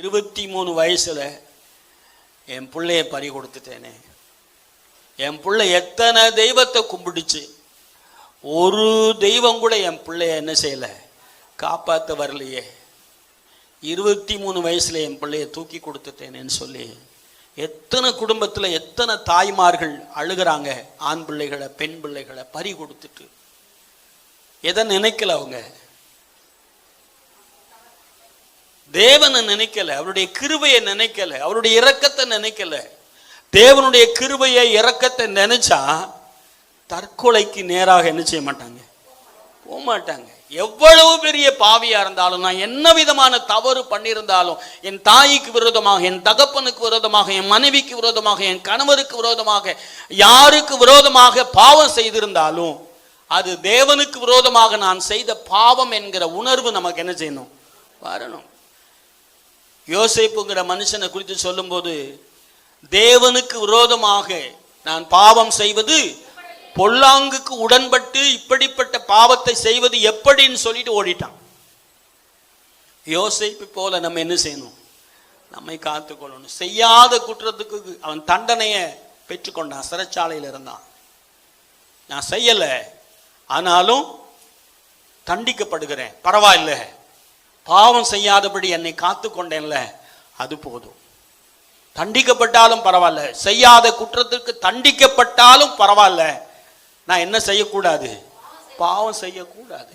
23 வயசுல என் பிள்ளைய பறி கொடுத்துட்டேனே. என் பிள்ளை எத்தனை தெய்வத்தை கும்பிடுச்சு, ஒரு தெய்வம் கூட என் பிள்ளைய என்ன செய்யல, காப்பாற்ற வரலையே. 23 வயசுல என் பிள்ளைய தூக்கி கொடுத்துட்டேனேன்னு சொல்லி எத்தனை குடும்பத்தில் எத்தனை தாய்மார்கள் அழுகிறாங்க. ஆண் பிள்ளைகளை பெண் பிள்ளைகளை பறி கொடுத்துட்டு. எதை நினைக்கல அவங்க, தேவனை நினைக்கல, அவருடைய கிருபையை நினைக்கல, அவருடைய இரக்கத்தை நினைக்கல. தேவனுடைய கிருபையை இரக்கத்தை நினைச்சா தற்கொலைக்கு நேராக என்ன செய்ய மாட்டாங்க, போக மாட்டாங்க. எவ்வளவு பெரிய பாவியா இருந்தாலும், நான் என்ன விதமான தவறு பண்ணியிருந்தாலும், என் தாய்க்கு விரோதமாக, என் தகப்பனுக்கு விரோதமாக, என் மனைவிக்கு விரோதமாக, என் கணவருக்கு விரோதமாக, யாருக்கு விரோதமாக பாவம் செய்திருந்தாலும் அது தேவனுக்கு விரோதமாக நான் செய்த பாவம் என்கிற உணர்வு நமக்கு என்ன செய்யணும், வரணும். யோசேப்புங்கிற மனுஷனை குறித்து சொல்லும்போது, தேவனுக்கு விரோதமாக நான் பாவம் செய்வது, பொல்லாங்குக்கு உடன்பட்டு இப்படிப்பட்ட பாவத்தை செய்வது எப்படின்னு சொல்லிட்டு ஓடிட்டான். யோசேப்பு போல நம்ம என்ன செய்யணும், நம்மை காத்துக்கொள்ளணும். செய்யாத குற்றத்துக்கு அவன் தண்டனையை பெற்றுக்கொண்டான், சிறைச்சாலையில் இருந்தான். நான் செய்யல, ஆனாலும் தண்டிக்கப்படுகிறேன், பரவாயில்ல, பாவம் செய்யாதபடி என்னை காத்து கொண்டேன்ல, அது போதும். தண்டிக்கப்பட்டாலும் பரவாயில்ல, செய்யாத குற்றத்திற்கு தண்டிக்கப்பட்டாலும் பரவாயில்ல, நான் என்ன செய்யக்கூடாது, பாவம் செய்யக்கூடாது.